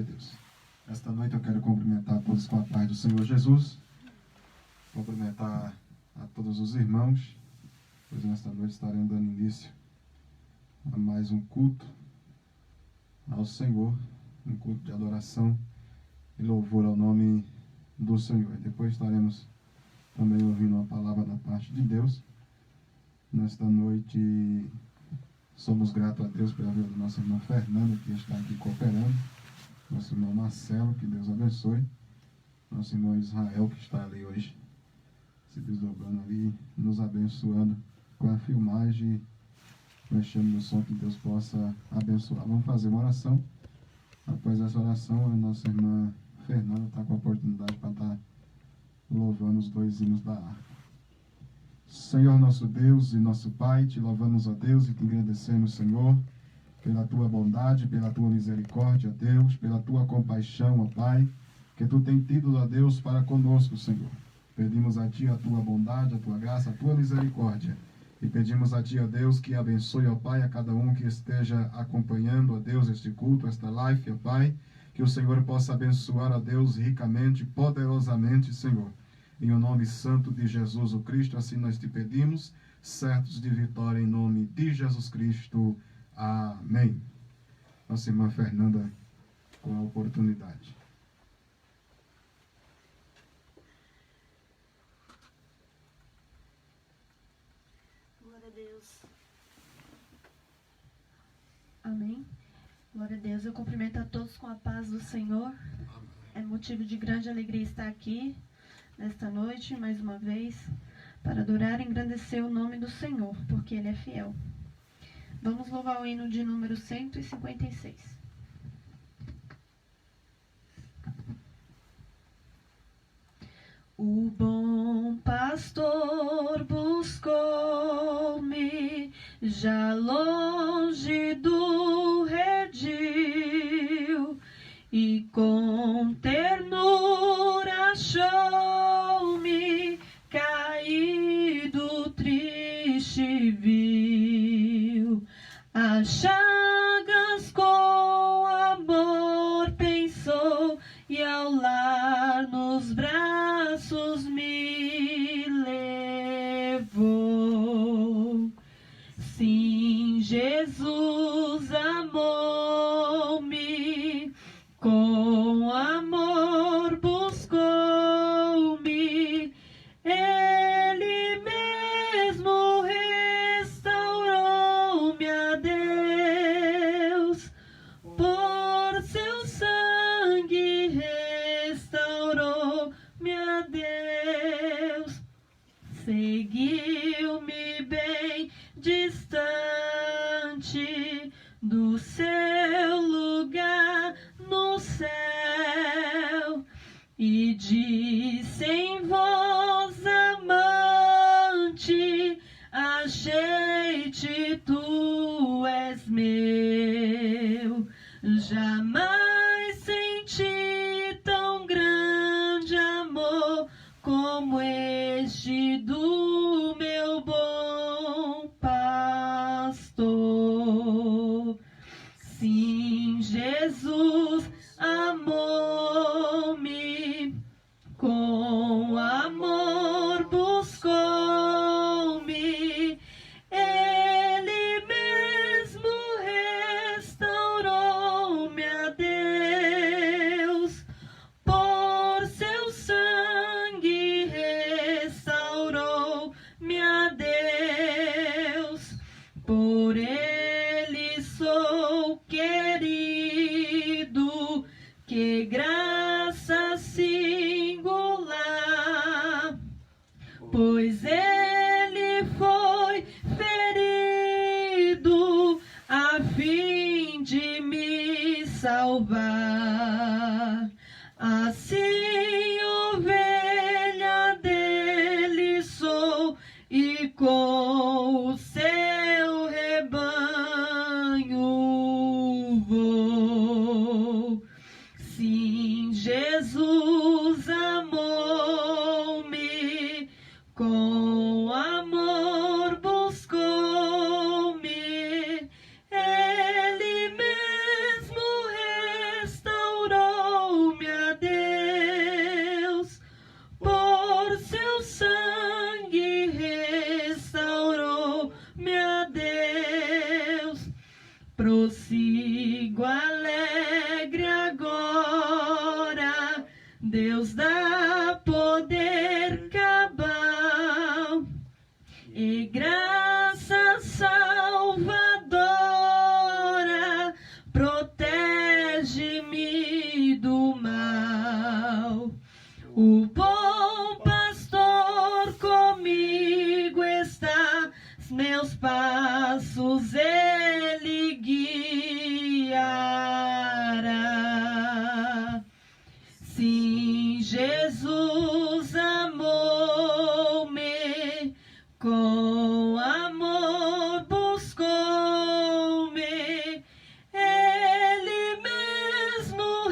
a Deus. Esta noite eu quero cumprimentar a todos com a paz do Senhor Jesus. Cumprimentar a todos os irmãos, pois nesta noite estaremos dando início a mais um culto ao Senhor, um culto de adoração e louvor ao nome do Senhor. E depois estaremos também ouvindo uma palavra da parte de Deus. Nesta noite somos gratos a Deus pela vida do nosso irmão Fernando, que está aqui cooperando, nosso irmão Marcelo, que Deus abençoe, nosso irmão Israel, que está ali hoje se desdobrando ali, nos abençoando com a filmagem, mexendo no som, que Deus possa abençoar. Vamos fazer uma oração. Após essa oração, a nossa irmã Fernanda está com a oportunidade para estar louvando os dois hinos da harpa. Senhor nosso Deus e nosso Pai, te louvamos, ó Deus, e te agradecemos, Senhor, pela tua bondade, pela tua misericórdia, Deus, pela tua compaixão, ó Pai, que tu tem tido, ó Deus, para conosco, Senhor. Pedimos a ti a tua bondade, a tua graça, a tua misericórdia. E pedimos a ti, ó Deus, que abençoe, ó Pai, a cada um que esteja acompanhando, ó Deus, este culto, esta live, ó Pai, que o Senhor possa abençoar, ó Deus, ricamente, poderosamente, Senhor. Em o nome santo de Jesus o Cristo, assim nós te pedimos, certos de vitória em nome de Jesus Cristo. Amém. Nossa irmã Fernanda, com a oportunidade. Glória a Deus. Amém. Glória a Deus. Eu cumprimento a todos com a paz do Senhor. É motivo de grande alegria estar aqui nesta noite, mais uma vez, para adorar e engrandecer o nome do Senhor, porque Ele é fiel. Vamos louvar o hino de número 156. O bom pastor buscou-me, já longe do redil, e com ternura achou-me, caído, triste viu. As chagas com amor pensou, e ao lar nos braços me levou. Sim, Jesus amou-me, com amor buscou-me, Ele mesmo restaurou-me a Deus, por seu sangue restaurou-me a Deus, seguiu-me bem distante do seu lugar no céu, e disse em voz amante, achei-te, tu és meu. Jamais senti tão grande amor como este do meu bom pastor. Sim, Jesus amou-me, com amor buscou-me, Ele mesmo restaurou-me a Deus, por seu sangue restaurou-me a Deus, por Ele sou querido, que graça singular, pois Ele foi ferido a fim de me salvar. Assim ovelha dele sou, e com o seu rebanho vou. Sim, Jesus amou-me, com amor buscou-me, Ele mesmo restaurou sigo alegre agora, Deus dá poder cabal e graça salvadora, protege-me do mal. O bom pastor comigo está, meus passos ele guiará. Sim, Jesus amou-me, com amor buscou-me, ele mesmo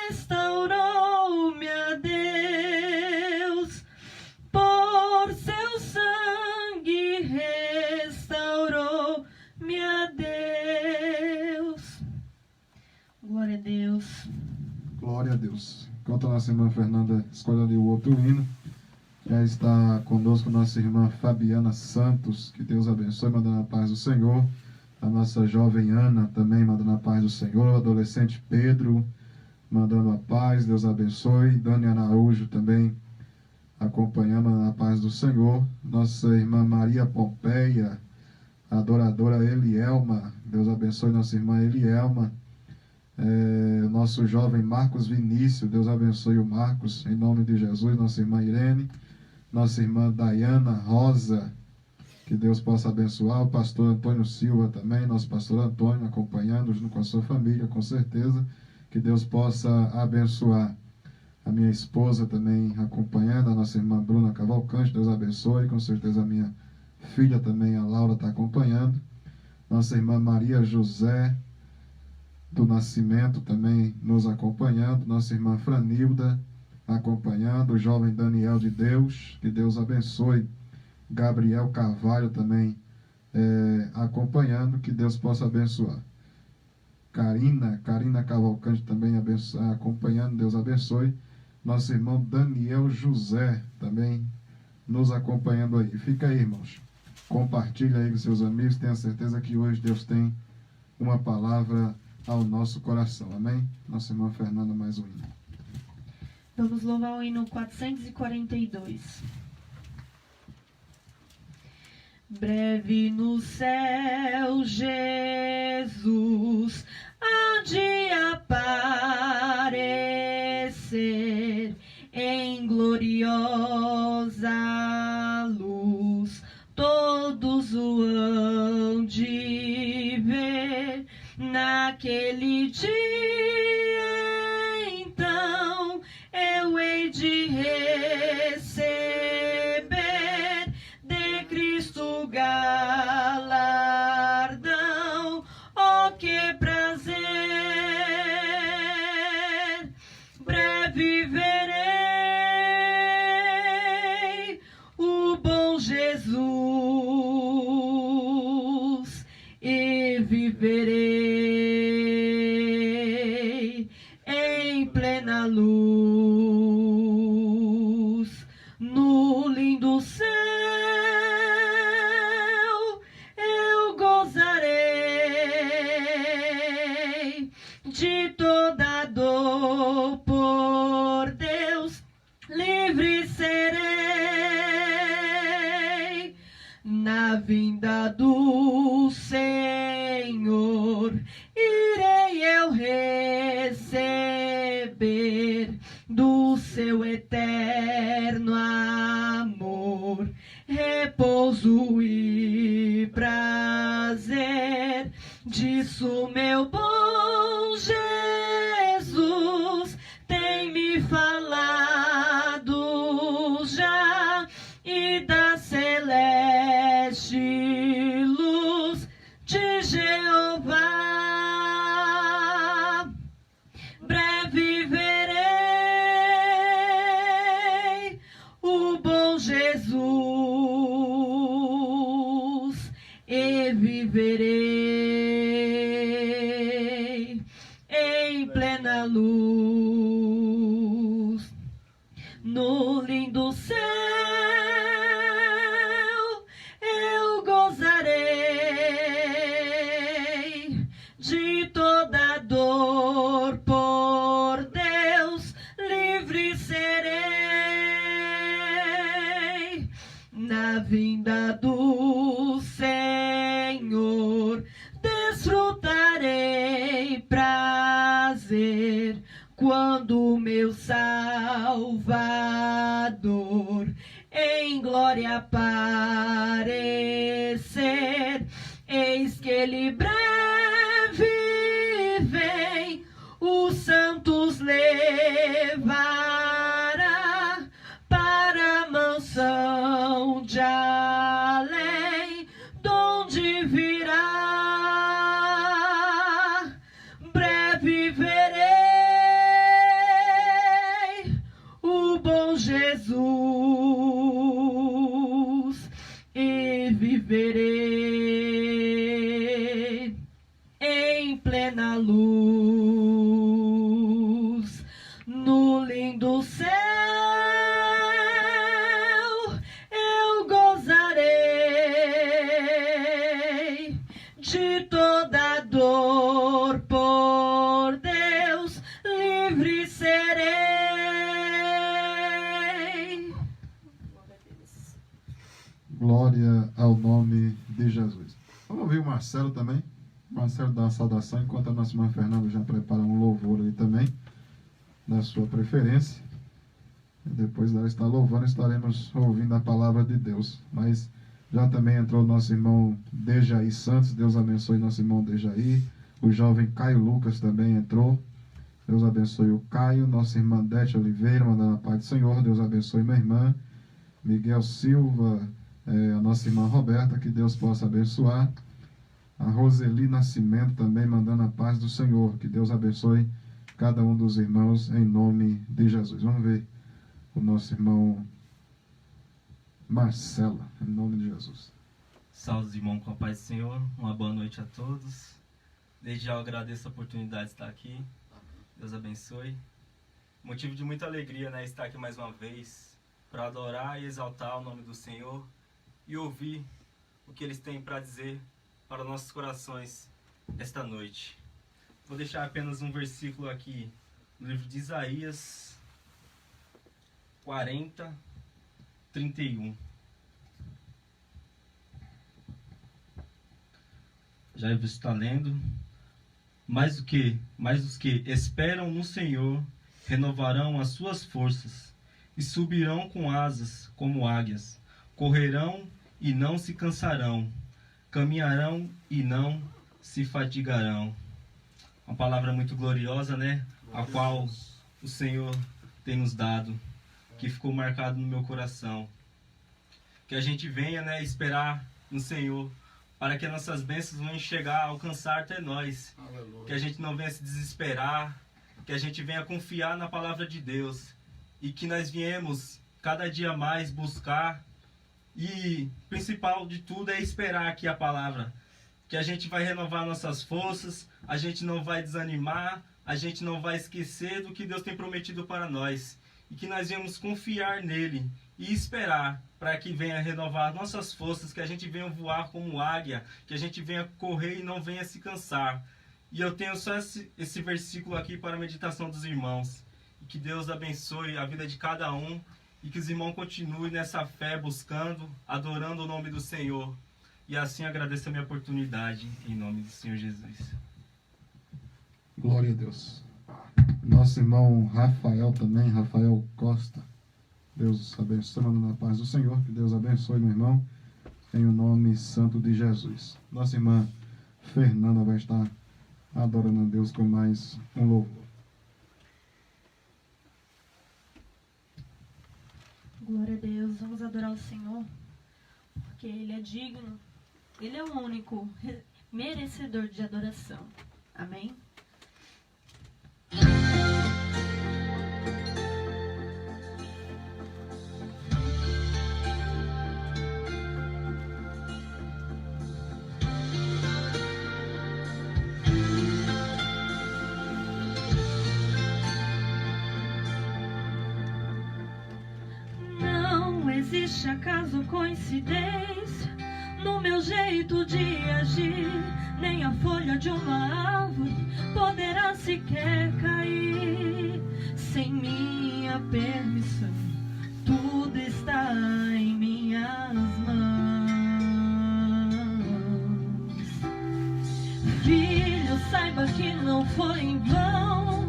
restaurou-me a Deus, por seu sangue restaurou-me a Deus. Glória a Deus. Glória a Deus. Enquanto a nossa irmã Fernanda escolhe ali o outro hino, já está conosco nossa irmã Fabiana Santos. Que Deus abençoe, mandando a paz do Senhor. A nossa jovem Ana também mandando a paz do Senhor. O adolescente Pedro mandando a paz, Deus abençoe. Dani Araújo também acompanhando a paz do Senhor. Nossa irmã Maria Pompeia, a adoradora Elielma, Deus abençoe nossa irmã Elielma. Nosso jovem Marcos Vinícius, Deus abençoe o Marcos, em nome de Jesus. Nossa irmã Irene, nossa irmã Dayana Rosa, que Deus possa abençoar. O pastor Antônio Silva também, nosso pastor Antônio, acompanhando junto com a sua família, com certeza, que Deus possa abençoar. A minha esposa também acompanhando, a nossa irmã Bruna Cavalcante, Deus abençoe. Com certeza a minha filha também, a Laura, está acompanhando. Nossa irmã Maria José do Nascimento também nos acompanhando. Nossa irmã Franilda acompanhando. O jovem Daniel de Deus, que Deus abençoe. Gabriel Carvalho também acompanhando, que Deus possa abençoar. Karina Cavalcante também acompanhando, Deus abençoe. Nosso irmão Daniel José também nos acompanhando aí. Fica aí, irmãos. Compartilha aí com seus amigos. Tenha certeza que hoje Deus tem uma palavra ao nosso coração. Amém? Nossa irmã Fernanda, mais um hino. Vamos louvar o hino 442. Breve no céu, Jesus há de aparecer em gloriosa luz. Todos o hão de ver naquele dia. Então eu hei de receber de Cristo galardão. Oh, que prazer! Breve verei o bom Jesus e viverei em plena luz. No lindo céu eu gozarei de toda dor, por Deus livre serei. Na vinda do Senhor irei eu receber do seu eterno amor repouso e prazer. Disso meu bom Jesus tem me falado já, e da celeste luz de Jeová. Breve verei o bom Jesus e viverei em plena luz. No lindo céu eu gozarei de prazer quando meu Salvador em glória aparecer. Eis que ele breve vem, os santos levará para a mansão de além, donde virá. Breve verei o bom Jesus e viverei em plena luz no lindo céu. Eu gozarei de toda dor, por Deus livre serei. Glória ao nome de Jesus. Vamos ouvir o Marcelo também. Marcelo dá uma saudação, enquanto a nossa irmã Fernanda já prepara um louvor ali também, da sua preferência. E depois dela estar louvando, estaremos ouvindo a palavra de Deus. Mas já também entrou o nosso irmão Dejaí Santos. Deus abençoe nosso irmão Dejaí. O jovem Caio Lucas também entrou. Deus abençoe o Caio. Nossa irmã Dete Oliveira, mandando a paz do Senhor. Deus abençoe minha irmã. Miguel Silva, a nossa irmã Roberta, que Deus possa abençoar. A Roseli Nascimento também mandando a paz do Senhor. Que Deus abençoe cada um dos irmãos em nome de Jesus. Vamos ver o nosso irmão Marcelo, em nome de Jesus. Salve, irmão, com a paz do Senhor. Uma boa noite a todos. Desde já eu agradeço a oportunidade de estar aqui. Deus abençoe. Motivo de muita alegria, né, estar aqui mais uma vez para adorar e exaltar o nome do Senhor e ouvir o que eles têm para dizer para nossos corações esta noite. Vou deixar apenas um versículo aqui no livro de Isaías 40, 31. Já está lendo. Mas os que esperam no Senhor renovarão as suas forças e subirão com asas como águias, correrão e não se cansarão, caminharão e não se fatigarão. Uma palavra muito gloriosa, né? A qual o Senhor tem nos dado, que ficou marcado no meu coração. Que a gente venha, né, esperar no Senhor, para que nossas bênçãos venham chegar, alcançar até nós. Aleluia. Que a gente não venha se desesperar, que a gente venha confiar na palavra de Deus e que nós viemos cada dia mais buscar, e principal de tudo é esperar aqui a palavra, que a gente vai renovar nossas forças, a gente não vai desanimar, a gente não vai esquecer do que Deus tem prometido para nós, e que nós venhamos confiar nele e esperar para que venha renovar nossas forças, que a gente venha voar como águia, que a gente venha correr e não venha se cansar. E eu tenho só esse versículo aqui para a meditação dos irmãos. E que Deus abençoe a vida de cada um e que os irmãos continuem nessa fé, buscando, adorando o nome do Senhor. E assim agradeço a minha oportunidade, em nome do Senhor Jesus. Glória a Deus. Nosso irmão Rafael também, Rafael Costa. Deus abençoe, mandando a paz do Senhor. Que Deus abençoe, meu irmão, em o nome santo de Jesus. Nossa irmã Fernanda vai estar adorando a Deus com mais um louvor. Glória a Deus, vamos adorar o Senhor, porque Ele é digno, Ele é o único merecedor de adoração. Amém? Não existe acaso, coincidência no meu jeito de agir, nem a folha de uma árvore poderá sequer cair sem minha permissão. Tudo está em minhas mãos. Filho, saiba que não foi em vão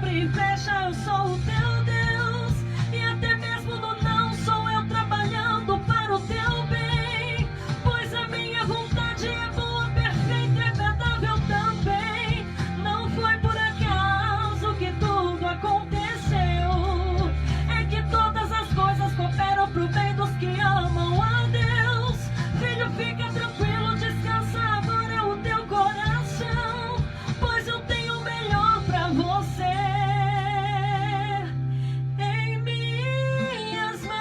abre e fecha, eu sou o teu Deus. E até mesmo no não sou eu trabalhando para o teu bem, pois a minha vontade é boa, perfeita e agradável também. Não foi por acaso que tudo aconteceu, é que todas as coisas cooperam pro bem dos que amam a Deus. Filho, fica tranquilo, descansa agora o teu coração, pois eu tenho o melhor pra você em minhas mãos.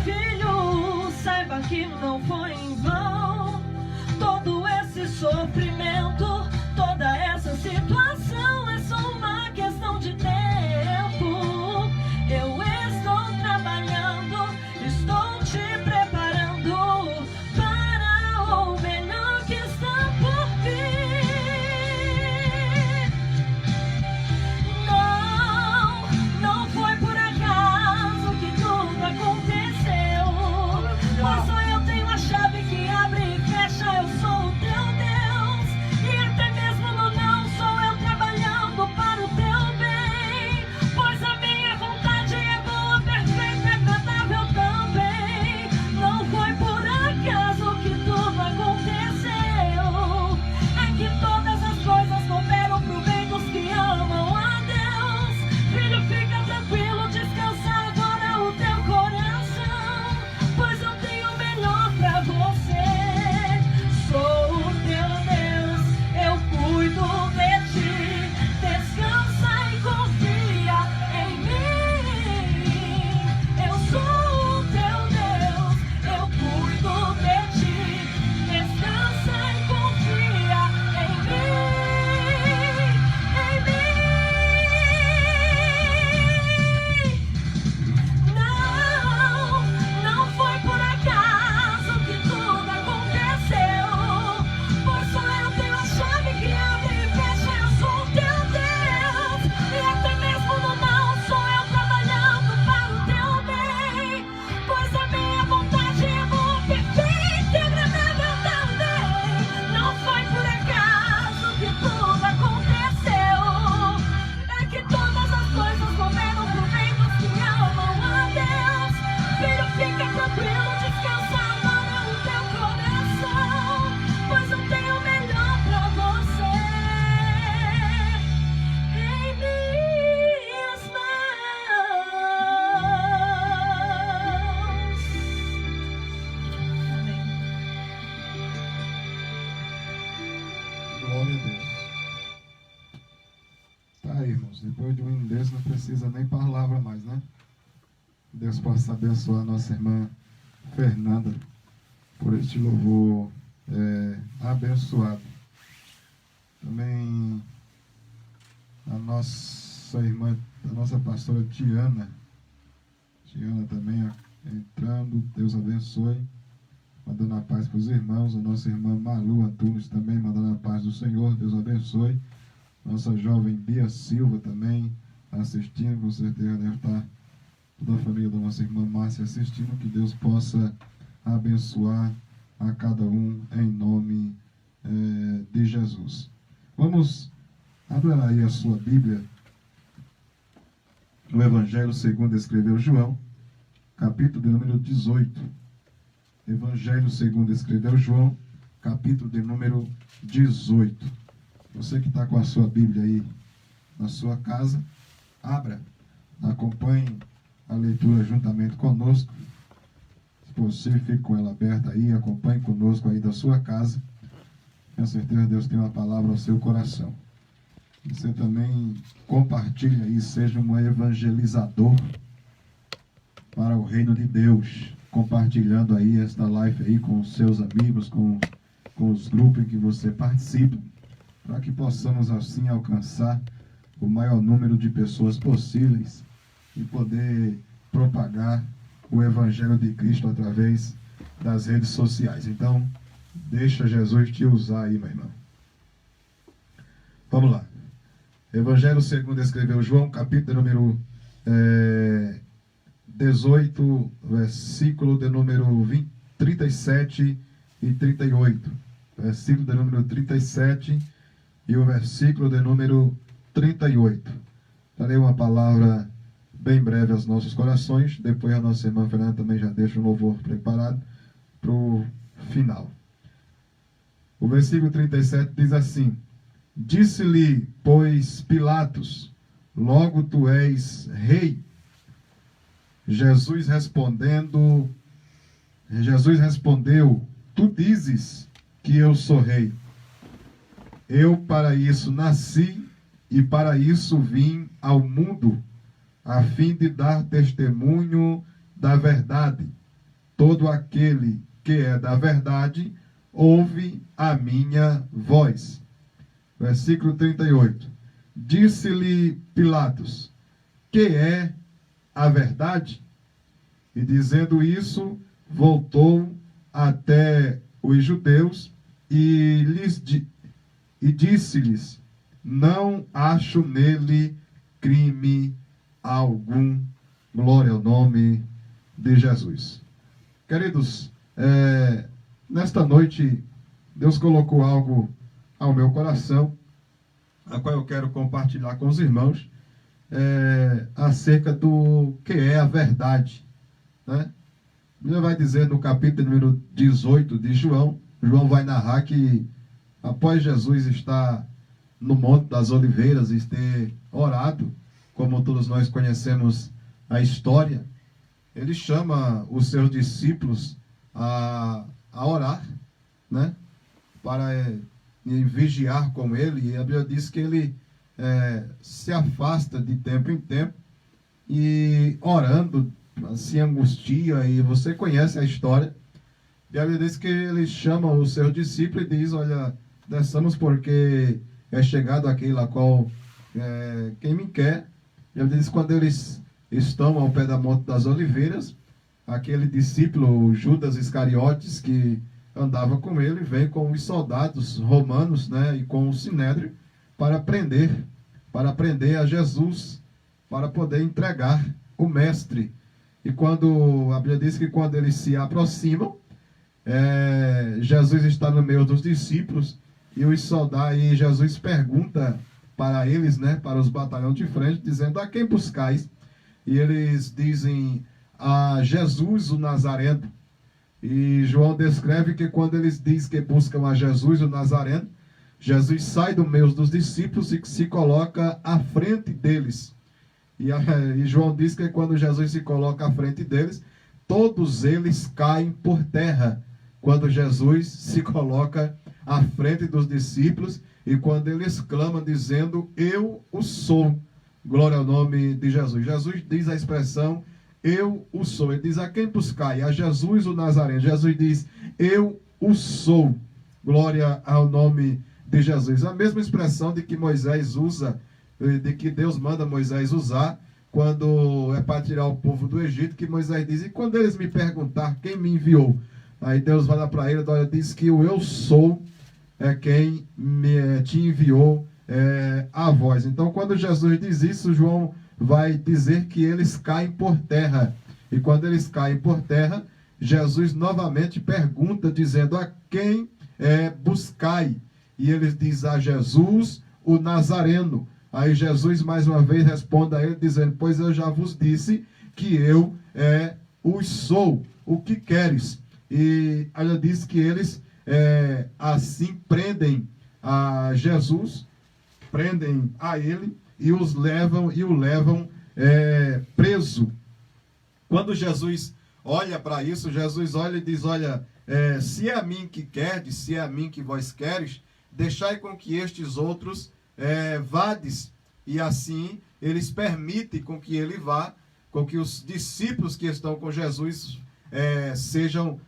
Filho, saiba que não foi em vão todo esse sofrimento, toda essa situação, é só uma questão de tempo. Eu estou trabalhando, estou te preparando para o melhor que está por vir. Não foi por acaso que tudo aconteceu, pois só eu tenho a chave que abre e fecha, eu sou o teu Deus. E até mesmo no não sou eu trabalhando para o teu bem, pois a minha vontade é boa, perfeita e agradável também. Não foi por acaso que tudo aconteceu, é que todas as coisas cooperam pro bem dos que amam a Deus. Filho, fica tranquilo, descansa agora o teu coração, pois eu tenho o melhor pra você. Sou o teu Deus, eu cuido de ti, descansa e confia em mim. Eu sou o teu Deus, eu cuido de ti, descansa e confia em mim, em mim. Não foi por acaso que tudo aconteceu, pois só eu tenho a chave que abre e fecha, eu sou o teu Deus. E até mesmo no não sou eu trabalhando para o teu bem, pois a minha vontade é boa, perfeita e agradável também. Não foi por acaso que tudo aconteceu, é que todas as coisas cooperam pro bem dos que amam a Deus. Filho, fica tranquilo, descansa agora o teu coração, pois eu tenho o melhor pra você em minhas mãos. Amém. Glória a Deus. Tá aí, irmãos. Depois de um hino desse, não precisa nem palavra mais, né? Deus possa abençoar a nossa irmã Fernanda por este louvor abençoado. Também a nossa irmã, a nossa pastora Tiana também entrando, Deus abençoe, mandando a paz para os irmãos. A nossa irmã Malu Antunes também mandando a paz do Senhor, Deus abençoe. Nossa jovem Bia Silva também assistindo, com certeza deve estar toda a família da nossa irmã Márcia assistindo. Que Deus possa abençoar a cada um em nome de Jesus. Vamos abrir aí a sua Bíblia no Evangelho segundo escreveu João, capítulo de número 18. Evangelho segundo escreveu João, capítulo de número 18. Você que está com a sua Bíblia aí na sua casa, abra, acompanhe a leitura juntamente conosco. Se possível, fique com ela aberta aí, acompanhe conosco aí da sua casa. Com certeza Deus tem uma palavra ao seu coração. Você também compartilha aí, seja um evangelizador para o reino de Deus, compartilhando aí esta live aí com os seus amigos, com os grupos em que você participa, para que possamos assim alcançar o maior número de pessoas possíveis e poder propagar o Evangelho de Cristo através das redes sociais. Então, deixa Jesus te usar aí, meu irmão. Vamos lá. Evangelho segundo escreveu João, capítulo número 18, versículo de número 37 e 38. Versículo de número 37 e o versículo de número 38. Darei uma palavra bem breve aos nossos corações, depois a nossa irmã Fernanda também já deixa o louvor preparado para o final. O versículo 37 diz assim: Disse-lhe, pois, Pilatos: Logo tu és rei. Jesus respondeu: Tu dizes que eu sou rei. Eu para isso nasci e para isso vim ao mundo, a fim de dar testemunho da verdade. Todo aquele que é da verdade ouve a minha voz. Versículo 38. Disse-lhe Pilatos: Que é a verdade? E dizendo isso, voltou até os judeus e disse-lhes: Não acho nele crime algum. Glória ao nome de Jesus. Queridos, nesta noite, Deus colocou algo ao meu coração, a qual eu quero compartilhar com os irmãos, acerca do que é a verdade, né? Ele vai dizer no capítulo número 18 de João, João vai narrar que após Jesus estar no Monte das Oliveiras e ter orado, como todos nós conhecemos a história, ele chama os seus discípulos a orar, né? Para vigiar com ele, e a Bíblia diz que ele se afasta de tempo em tempo e orando, se angustia, e você conhece a história. E a Bíblia diz que ele chama os seus discípulos e diz: Olha, desçamos porque é chegado aquele a qual quem me quer. E a Bíblia diz que quando eles estão ao pé da Monte das Oliveiras, aquele discípulo, Judas Iscariotes, que andava com ele, vem com os soldados romanos, né, e com o sinédrio para prender a Jesus, para poder entregar o mestre. E quando a Bíblia diz que quando eles se aproximam, Jesus está no meio dos discípulos, e os soldados, e Jesus pergunta para eles, né, para os batalhões de frente, dizendo: A quem buscais? E eles dizem: A Jesus o Nazareno. E João descreve que quando eles dizem que buscam a Jesus o Nazareno, Jesus sai do meio dos discípulos e se coloca à frente deles. E João diz que quando Jesus se coloca à frente deles, todos eles caem por terra. Quando Jesus se coloca à frente dos discípulos e quando eles clamam dizendo: Eu o sou. Glória ao nome de Jesus. Jesus diz a expressão: Eu o sou. Ele diz: A quem buscai? A Jesus o Nazareno. Jesus diz: Eu o sou. Glória ao nome de Jesus. A mesma expressão de que Moisés usa, de que Deus manda Moisés usar, quando é para tirar o povo do Egito, que Moisés diz: E quando eles me perguntar quem me enviou? Aí Deus vai lá para ele, diz que o eu sou é quem te enviou a voz. Então, quando Jesus diz isso, João vai dizer que eles caem por terra. E quando eles caem por terra, Jesus novamente pergunta, dizendo: A quem buscai? E eles dizem: A Jesus o Nazareno. Aí Jesus mais uma vez responde a ele, dizendo: Pois eu já vos disse que eu o sou. O que queres? E ela diz que eles assim prendem a Jesus, prendem a ele e o levam preso. Quando Jesus olha para isso, Jesus olha e diz: Olha, se é a mim que querdes, se é a mim que vós queres, deixai com que estes outros vades. E assim eles permitem com que ele vá, com que os discípulos que estão com Jesus sejam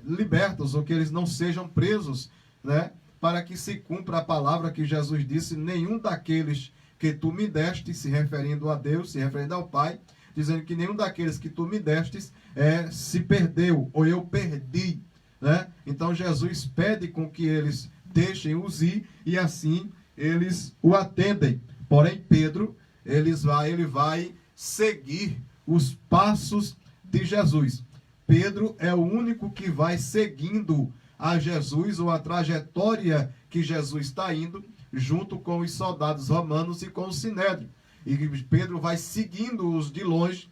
libertos, ou que eles não sejam presos, né? Para que se cumpra a palavra que Jesus disse: Nenhum daqueles que tu me deste, se referindo a Deus, se referindo ao Pai, dizendo que nenhum daqueles que tu me destes se perdeu, ou eu perdi, né? Então Jesus pede com que eles deixem-os ir, e assim eles o atendem. Porém Pedro, ele vai seguir os passos de Jesus. Pedro é o único que vai seguindo a Jesus, ou a trajetória que Jesus está indo. junto com os soldados romanos e com o sinédrio. E Pedro vai seguindo-os de longe,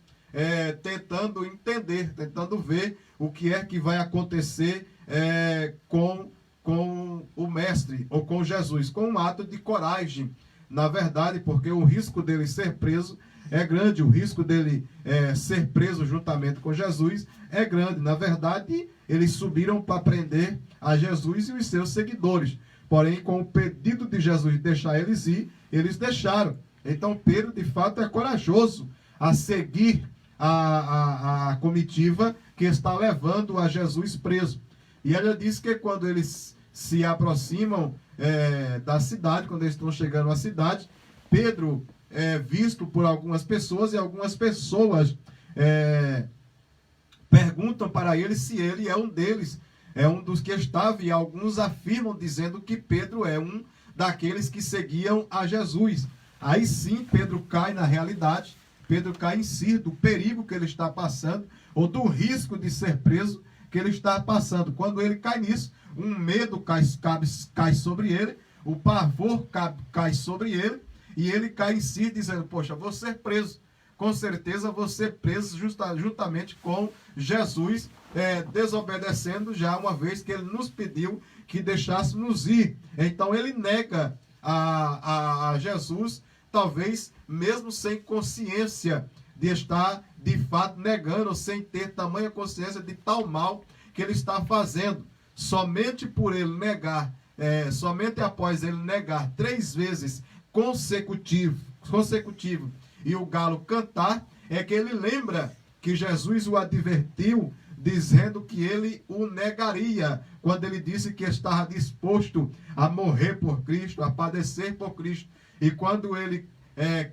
tentando entender, tentando ver o que é que vai acontecer com o mestre, ou com Jesus, com um ato de coragem, na verdade, porque o risco dele ser preso é grande, o risco dele ser preso juntamente com Jesus é grande. Na verdade, eles subiram para prender a Jesus e os seus seguidores. Porém, com o pedido de Jesus de deixar eles ir, eles deixaram. Então, Pedro, de fato, é corajoso a seguir a comitiva que está levando a Jesus preso. E ela diz que quando eles se aproximam da cidade, quando eles estão chegando à cidade, Pedro é visto por algumas pessoas, e algumas pessoas perguntam para ele se ele é um deles, é um dos que estava, e alguns afirmam dizendo que Pedro é um daqueles que seguiam a Jesus. Aí sim Pedro cai na realidade, Pedro cai em si do perigo que ele está passando, ou do risco de ser preso que ele está passando. Quando ele cai nisso, um medo cai sobre ele, o pavor cai sobre ele, e ele cai em si dizendo, poxa, vou ser preso. Com certeza vou ser preso juntamente com Jesus, desobedecendo já uma vez que ele nos pediu que deixássemos ir. Então ele nega a Jesus, talvez mesmo sem consciência de estar de fato negando, sem ter tamanha consciência de tal mal que ele está fazendo. Somente por ele negar, somente após ele negar 3 vezes consecutivo, e o galo cantar, é que ele lembra que Jesus o advertiu, dizendo que ele o negaria, quando ele disse que estava disposto a morrer por Cristo, a padecer por Cristo. E quando ele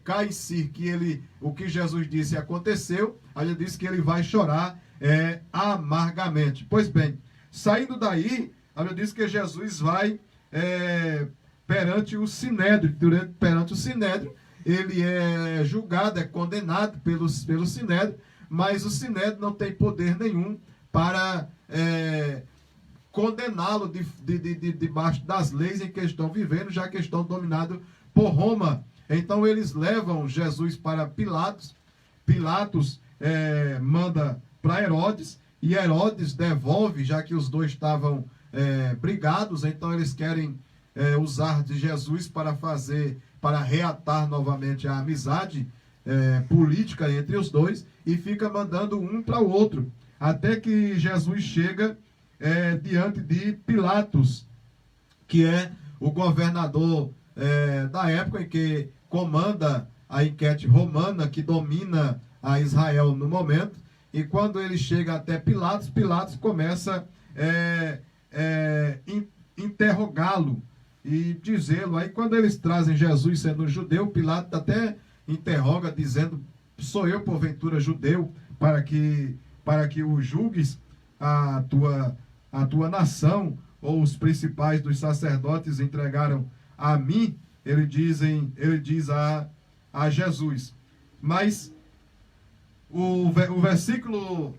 cai em si, que o que Jesus disse aconteceu, aí ele diz que ele vai chorar amargamente. Pois bem, saindo daí, ele diz que Jesus vai perante o sinédrio. Perante o sinédrio, ele é julgado, é condenado pelo sinédrio, mas o sinédrio não tem poder nenhum para condená-lo debaixo das leis em que estão vivendo, já que estão dominados por Roma. Então eles levam Jesus para Pilatos. Pilatos manda para Herodes, e Herodes devolve, já que os dois estavam brigados. Então eles querem usar de Jesus para reatar novamente a amizade política entre os dois, e fica mandando um para o outro, até que Jesus chega diante de Pilatos, que é o governador da época em que comanda a enquete romana, que domina a Israel no momento. E quando ele chega até Pilatos, Pilatos começa interrogá-lo e dizê-lo. Aí quando eles trazem Jesus sendo judeu, Pilatos até interroga, dizendo, sou eu porventura judeu, para que o julgues a tua nação, ou os principais dos sacerdotes entregaram a mim? Ele diz a Jesus. Mas o versículo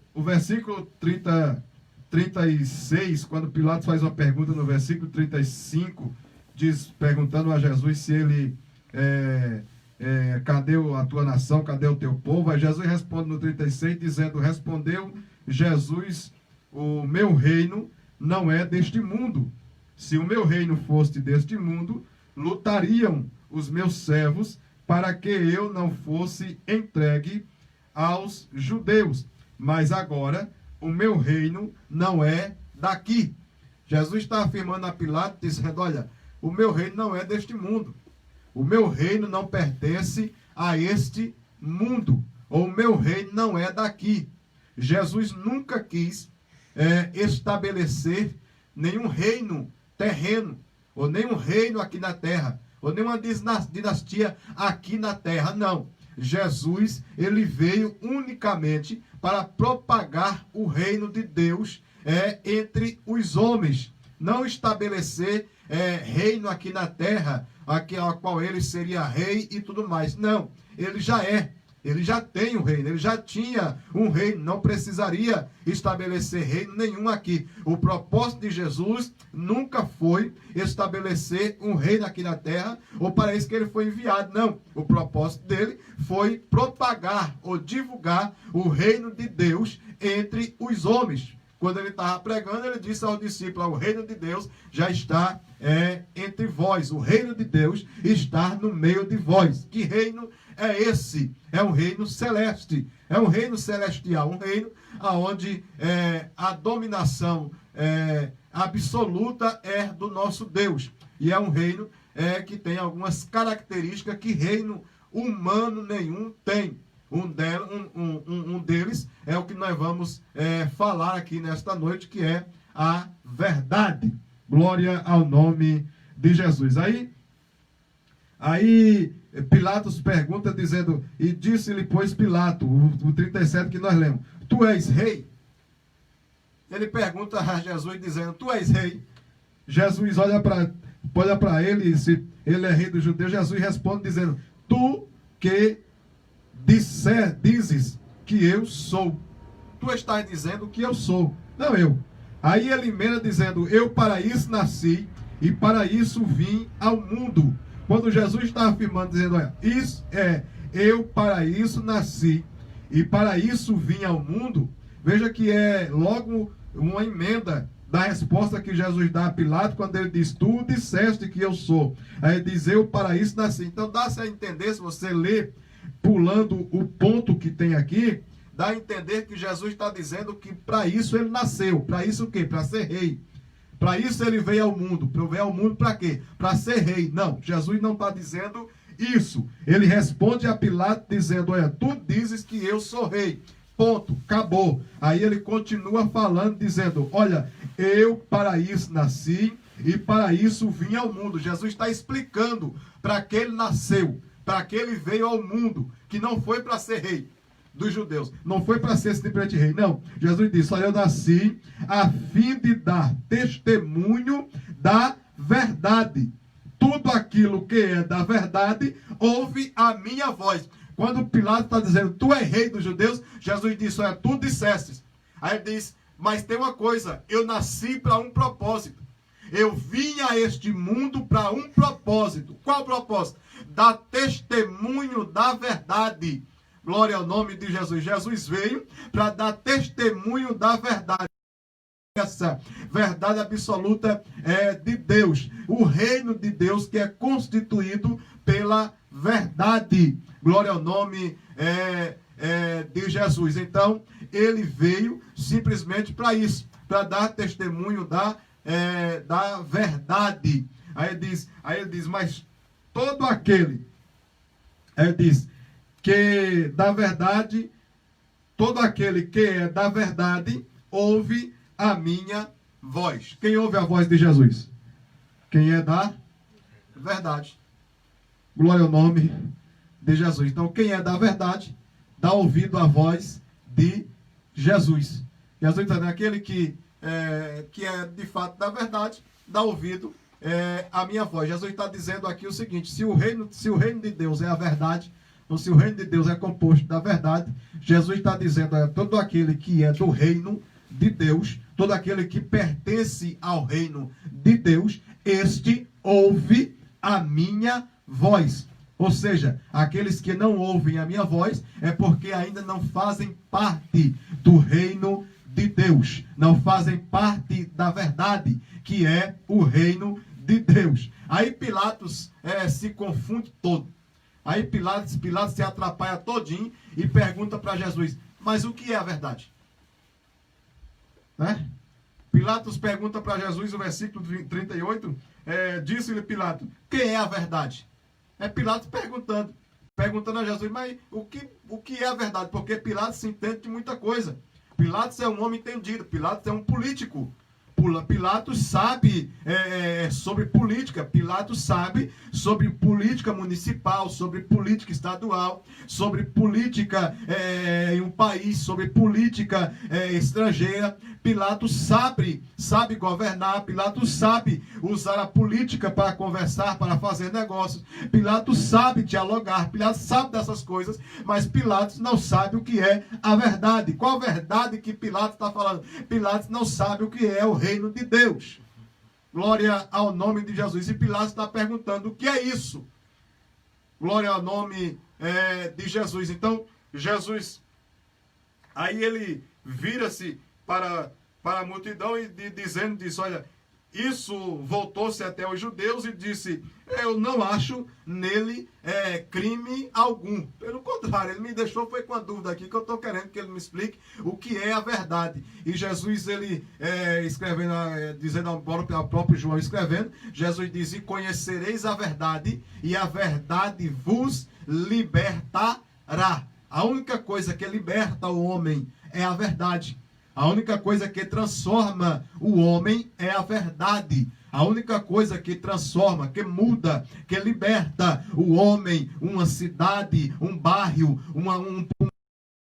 36, quando Pilatos faz uma pergunta no versículo 35, perguntando a Jesus se ele cadê a tua nação, cadê o teu povo? Aí Jesus responde no 36, dizendo, respondeu Jesus, o meu reino não é deste mundo. Se o meu reino fosse deste mundo, lutariam os meus servos para que eu não fosse entregue aos judeus. Mas agora o meu reino não é daqui. Jesus está afirmando a Pilatos, dizendo, olha, o meu reino não é deste mundo. O meu reino não pertence a este mundo. Ou o meu reino não é daqui. Jesus nunca quis estabelecer nenhum reino terreno, ou nenhum reino aqui na terra, ou nenhuma dinastia aqui na terra. Não. Jesus, ele veio unicamente para propagar o reino de Deus entre os homens. Não estabelecer reino aqui na terra, a qual ele seria rei e tudo mais. Não, ele já é. Ele já tem um reino, ele já tinha um reino, não precisaria estabelecer reino nenhum aqui. O propósito de Jesus nunca foi estabelecer um reino aqui na terra, ou para isso que ele foi enviado. Não, o propósito dele foi propagar ou divulgar o reino de Deus entre os homens. Quando ele estava pregando, ele disse aos discípulos: o reino de Deus já está entre vós. O reino de Deus está no meio de vós. Que reino é esse? É um reino celeste. É um reino celestial. Um reino onde a dominação absoluta é do nosso Deus. E é um reino que tem algumas características que reino humano nenhum tem. Um deles é o que nós vamos falar aqui nesta noite, que é a verdade. Glória ao nome de Jesus. Aí Pilatos pergunta dizendo, e disse-lhe, pois, Pilato, o 37 que nós lemos: tu és rei? Ele pergunta a Jesus dizendo: tu és rei? Jesus olha para ele, se ele é rei dos judeus. Jesus responde dizendo: tu que dizes que eu sou. Tu estás dizendo que eu sou, não eu. Aí ele emenda dizendo: eu para isso nasci e para isso vim ao mundo. Quando Jesus está afirmando, dizendo: olha, isso eu para isso nasci e para isso vim ao mundo, veja que é logo uma emenda da resposta que Jesus dá a Pilato, quando ele diz: tu disseste que eu sou. Aí ele diz: eu para isso nasci. Então dá-se a entender, se você ler pulando o ponto que tem aqui, dá a entender que Jesus está dizendo que para isso ele nasceu. Para isso o quê? Para ser rei. Para isso ele veio ao mundo. Veio ao mundo para quê? Para ser rei. Não, Jesus não está dizendo isso. Ele responde a Pilato dizendo: olha, tu dizes que eu sou rei. Ponto, acabou. Aí ele continua falando, dizendo: olha, eu para isso nasci e para isso vim ao mundo. Jesus está explicando para que ele nasceu, para que ele veio ao mundo, que não foi para ser rei dos judeus, não foi para ser simplesmente rei, não. Jesus disse: olha, eu nasci a fim de dar testemunho da verdade. Tudo aquilo que é da verdade ouve a minha voz. Quando Pilato está dizendo: tu és rei dos judeus, Jesus disse: olha, tu dissestes. Aí ele diz: mas tem uma coisa, eu nasci para um propósito. Eu vim a este mundo para um propósito. Qual propósito? Dar testemunho da verdade. Glória ao nome de Jesus. Jesus veio para dar testemunho da verdade. Essa verdade absoluta é de Deus. O reino de Deus que é constituído pela verdade. Glória ao nome de Jesus. Então, ele veio simplesmente para isso, para dar testemunho da verdade. Aí ele diz, mas todo aquele, ele diz, que da verdade, todo aquele que é da verdade, ouve a minha voz. Quem ouve a voz de Jesus? Quem é da verdade. Glória ao nome de Jesus. Então, quem é da verdade, dá ouvido à voz de Jesus. Jesus está dizendo, aquele que é de fato da verdade, dá ouvido à minha voz. Jesus está dizendo aqui o seguinte: se o reino de Deus é a verdade, ou se o reino de Deus é composto da verdade, Jesus está dizendo: todo aquele que é do reino de Deus, todo aquele que pertence ao reino de Deus, este ouve a minha voz. Ou seja, aqueles que não ouvem a minha voz é porque ainda não fazem parte do reino de Deus, não fazem parte da verdade, que é o reino de Deus. Aí Pilatos se confunde todo. Aí Pilatos se atrapalha todinho e pergunta para Jesus: mas o que é a verdade? Né? Pilatos pergunta para Jesus, o versículo 38, disse-lhe Pilato: quem é a verdade? É Pilatos perguntando a Jesus: mas o que é a verdade? Porque Pilatos se entende de muita coisa. Pilatos é um homem entendido, Pilatos é um político. Pilatos sabe sobre política, Pilatos sabe sobre política municipal, sobre política estadual, sobre política em um país, sobre política estrangeira. Pilatos sabe governar, Pilatos sabe usar a política para conversar, para fazer negócios. Pilatos sabe dialogar, Pilatos sabe dessas coisas, mas Pilatos não sabe o que é a verdade. Qual a verdade que Pilatos está falando? Pilatos não sabe o que é o reino de Deus. Glória ao nome de Jesus. E Pilatos está perguntando, o que é isso? Glória ao nome de Jesus. Então, Jesus, aí ele vira-se para a multidão e dizendo, olha, isso voltou-se até os judeus e disse, eu não acho nele crime algum. Pelo contrário, ele me deixou foi com a dúvida aqui, que eu estou querendo que ele me explique o que é a verdade. E Jesus, ele escrevendo, dizendo ao próprio João escrevendo, Jesus diz, e conhecereis a verdade, e a verdade vos libertará. A única coisa que liberta o homem é a verdade. A única coisa que transforma o homem é a verdade. A única coisa que transforma, que muda, que liberta o homem, uma cidade, um bairro, um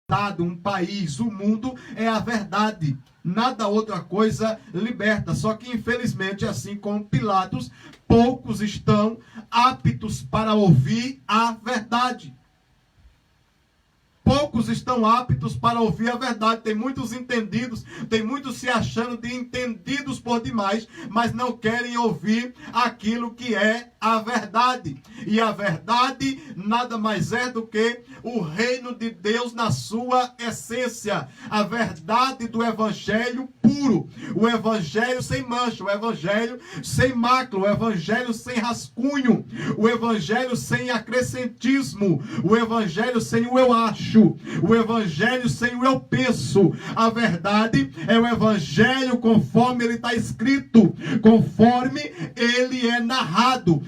estado, um país, o mundo, é a verdade. Nada outra coisa liberta. Só que, infelizmente, assim como Pilatos, poucos estão aptos para ouvir a verdade. Poucos estão aptos para ouvir a verdade. Tem muitos entendidos, tem muitos se achando de entendidos por demais, mas não querem ouvir aquilo que é a verdade. E a verdade nada mais é do que o reino de Deus na sua essência. A verdade do evangelho puro. O evangelho sem mancha, o evangelho sem mácula, o evangelho sem rascunho, o evangelho sem acrescentismo, o evangelho sem o eu acho, o evangelho sem o eu penso. A verdade é o evangelho conforme ele está escrito, conforme ele é narrado.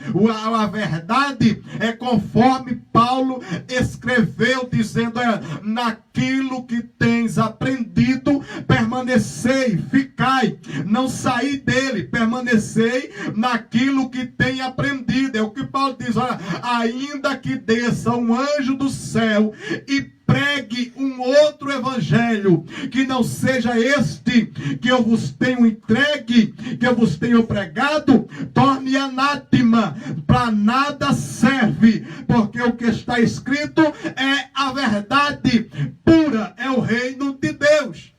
A verdade é conforme Paulo escreveu, dizendo, naquilo que tens aprendido, permanecei, ficai, não saí dele, permanecei naquilo que tem aprendido. É o que Paulo diz, olha, ainda que desça um anjo do céu e pregue um outro evangelho, que não seja este que eu vos tenho entregue, que eu vos tenho pregado, torne anátema, para nada serve, porque o que está escrito é a verdade pura, é o reino de Deus.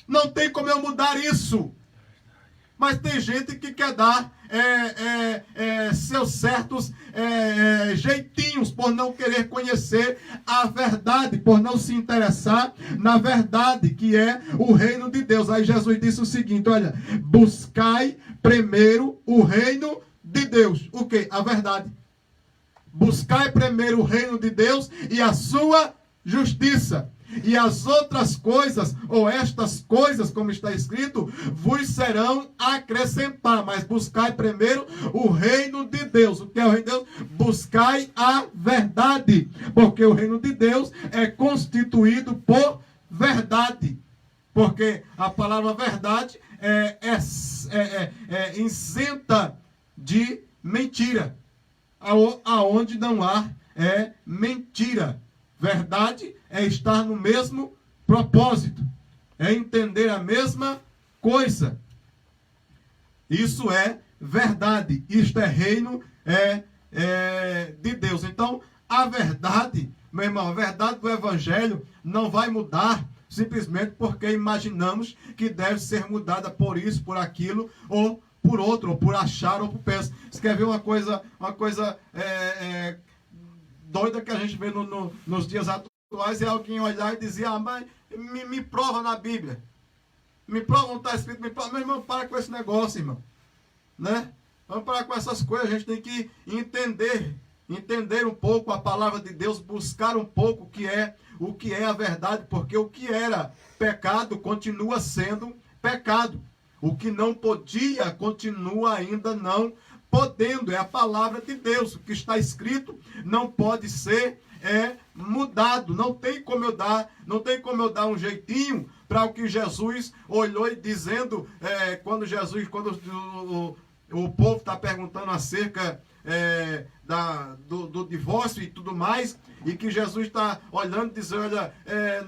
Não tem como eu mudar isso. Mas tem gente que quer dar seus certos jeitinhos, por não querer conhecer a verdade, por não se interessar na verdade, que é o reino de Deus. Aí Jesus disse o seguinte, olha, buscai primeiro o reino de Deus. O quê? A verdade. Buscai primeiro o reino de Deus e a sua justiça. E as outras coisas, ou estas coisas, como está escrito, vos serão acrescentadas. Mas buscai primeiro o reino de Deus. O que é o reino de Deus? Buscai a verdade. Porque o reino de Deus é constituído por verdade. Porque a palavra verdade é isenta de mentira. Aonde não há mentira. Verdade é estar no mesmo propósito. É entender a mesma coisa. Isso é verdade. Isto é reino de Deus. Então, a verdade, meu irmão, a verdade do evangelho não vai mudar simplesmente porque imaginamos que deve ser mudada por isso, por aquilo, ou por outro, ou por achar, ou por pensar. Você quer ver uma coisa doida que a gente vê nos dias atuais, é alguém olhar e dizer, mas me prova na Bíblia. Me prova, não está escrito, me prova. Meu irmão, para com esse negócio, irmão. Né? Vamos parar com essas coisas, a gente tem que entender um pouco a palavra de Deus, buscar um pouco o que é a verdade, porque o que era pecado continua sendo pecado. O que não podia continua ainda não podendo. É a palavra de Deus. O que está escrito não pode ser mudado. Não tem como eu dar um jeitinho para o que Jesus olhou e dizendo, quando o povo está perguntando acerca do divórcio e tudo mais, e que Jesus está olhando e dizendo, olha,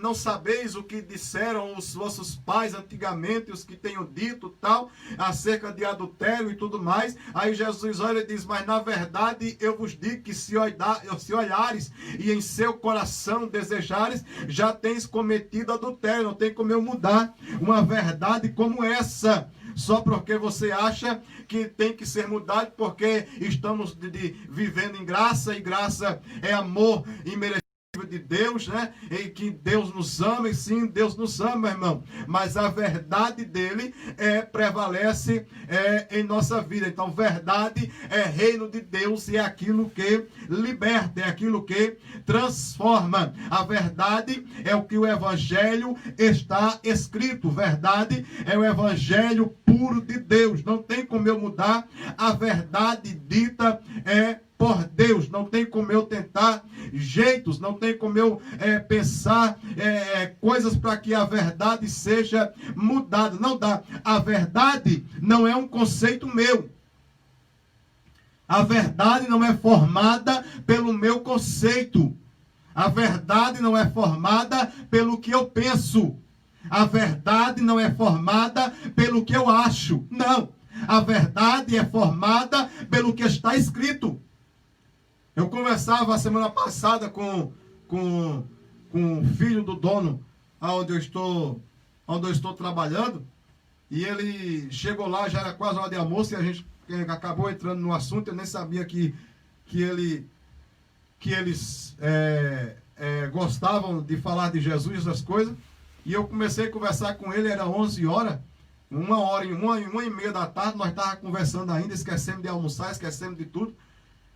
não sabeis o que disseram os vossos pais antigamente, os que tenham dito tal, acerca de adultério e tudo mais. Aí Jesus olha e diz, mas na verdade eu vos digo que se olhares e em seu coração desejares, já tens cometido adultério. Não tem como eu mudar uma verdade como essa, só porque você acha que tem que ser mudado, porque estamos vivendo em graça, e graça é amor imerecido de Deus, né? E que Deus nos ama, e sim, Deus nos ama, irmão. Mas a verdade dele prevalece em nossa vida. Então, verdade é reino de Deus, e é aquilo que liberta, é aquilo que transforma. A verdade é o que o Evangelho está escrito. Verdade é o Evangelho puro de Deus. Não tem como eu mudar a verdade dita por Deus. Não tem como eu tentar jeitos, não tem como eu pensar coisas para que a verdade seja mudada. Não dá. A verdade não é um conceito meu. A verdade não é formada pelo meu conceito. A verdade não é formada pelo que eu penso. A verdade não é formada pelo que eu acho. Não. A verdade é formada pelo que está escrito. Eu conversava a semana passada com o filho do dono, onde eu estou trabalhando, e ele chegou lá, já era quase hora de almoço, e a gente acabou entrando no assunto. Eu nem sabia que eles gostavam de falar de Jesus, essas coisas, e eu comecei a conversar com ele, era 11 horas, uma e meia da tarde, nós estávamos conversando ainda, esquecemos de almoçar, esquecemos de tudo.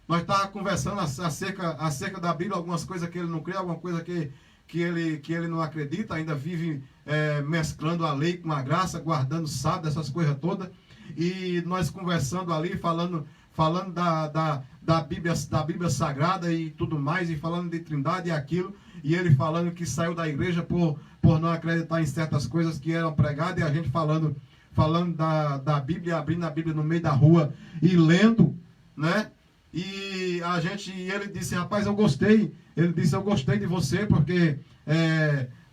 Nós estávamos conversando acerca da Bíblia, algumas coisas que ele não crê, alguma coisa que ele não acredita, ainda vive mesclando a lei com a graça, guardando sábado, essas coisas todas. E nós conversando ali, falando da Bíblia Sagrada e tudo mais, e falando de Trindade e aquilo, e ele falando que saiu da igreja por não acreditar em certas coisas que eram pregadas, e a gente falando da Bíblia, abrindo a Bíblia no meio da rua e lendo, né? E ele disse, rapaz, eu gostei. Ele disse, eu gostei de você, porque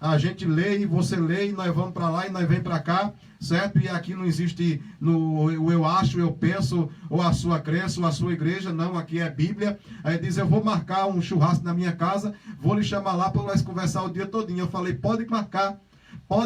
a gente lê e você lê, e nós vamos para lá e nós vem para cá, certo? E aqui não existe o eu acho, eu penso, ou a sua crença, ou a sua igreja, não, aqui é Bíblia. Aí ele diz, eu vou marcar um churrasco na minha casa, vou lhe chamar lá para nós conversar o dia todinho. Eu falei, pode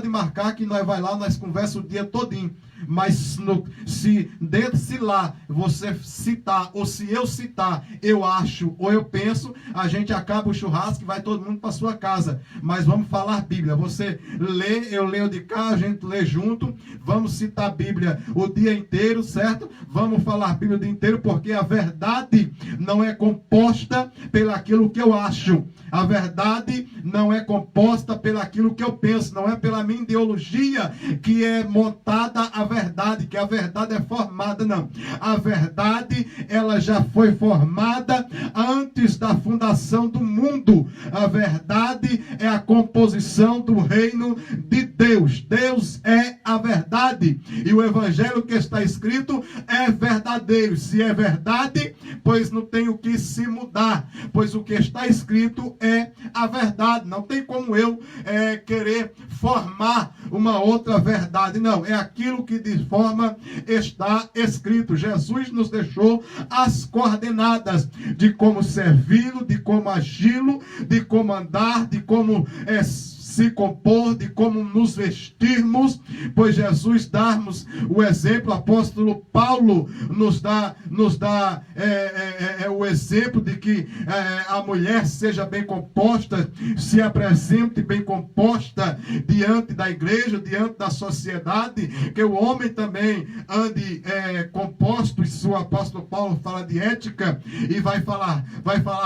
marcar que nós vai lá, nós conversamos o dia todinho. Mas se lá você citar, ou se eu citar, eu acho ou eu penso, a gente acaba o churrasco e vai todo mundo para sua casa. Mas vamos falar Bíblia. Você lê, eu leio de cá, a gente lê junto. Vamos citar a Bíblia o dia inteiro, certo? Vamos falar Bíblia o dia inteiro, porque a verdade não é composta pelaquilo que eu acho. A verdade não é composta pelaquilo que eu penso. Não é pela minha ideologia que é montada a verdade, que a verdade é formada, não. A verdade, ela já foi formada antes da fundação do mundo. A verdade é a composição do reino de Deus. Deus é a verdade. E o evangelho que está escrito é verdadeiro. Se é verdade, pois não tem o que se mudar. Pois o que está escrito é a verdade. Não tem como eu querer formar uma outra verdade. Não, é aquilo que de forma está escrito. Jesus nos deixou as coordenadas de como servi-lo, de como agi-lo, de como andar, de como se compor, de como nos vestirmos, pois Jesus dá-nos o exemplo. O apóstolo Paulo nos dá o exemplo de que a mulher seja bem composta, se apresente bem composta diante da igreja, diante da sociedade, que o homem também ande composto. Isso o apóstolo Paulo fala de ética, e vai falar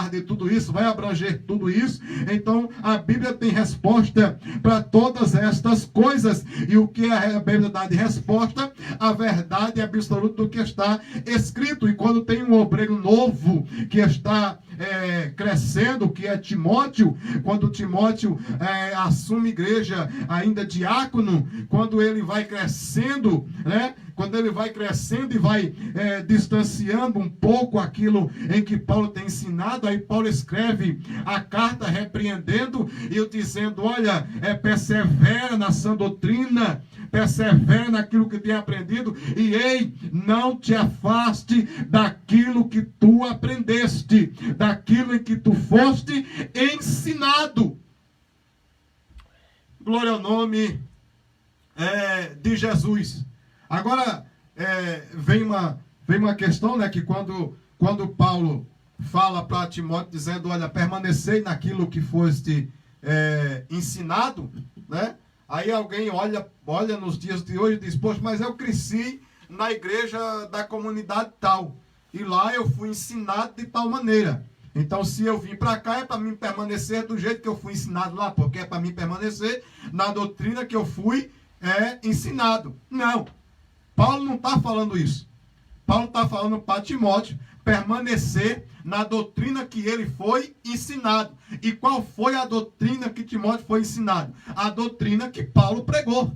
de tudo isso, vai abranger tudo isso. Então a Bíblia tem resposta para todas estas coisas. E o que a Bíblia dá de resposta? A verdade absoluta do que está escrito. E quando tem um obreiro novo que está crescendo, que é Timóteo, quando Timóteo assume igreja ainda diácono, quando ele vai crescendo, né? Quando ele vai crescendo e vai distanciando um pouco aquilo em que Paulo tem ensinado, aí Paulo escreve a carta repreendendo e dizendo, olha, persevera na sã doutrina, persevera naquilo que tem aprendido e, ei, não te afaste daquilo que tu aprendeste, daquilo em que tu foste ensinado. Glória ao nome de Jesus. Agora, vem uma questão, né, que quando Paulo fala para Timóteo, dizendo, olha, permanecei naquilo que foste ensinado, né? Aí alguém olha nos dias de hoje e diz, poxa, mas eu cresci na igreja da comunidade tal, e lá eu fui ensinado de tal maneira. Então, se eu vim para cá, é para mim permanecer do jeito que eu fui ensinado lá, porque é para mim permanecer na doutrina que eu fui ensinado. Não. Paulo não está falando isso. Paulo está falando para Timóteo permanecer na doutrina que ele foi ensinado. E qual foi a doutrina que Timóteo foi ensinado? A doutrina que Paulo pregou.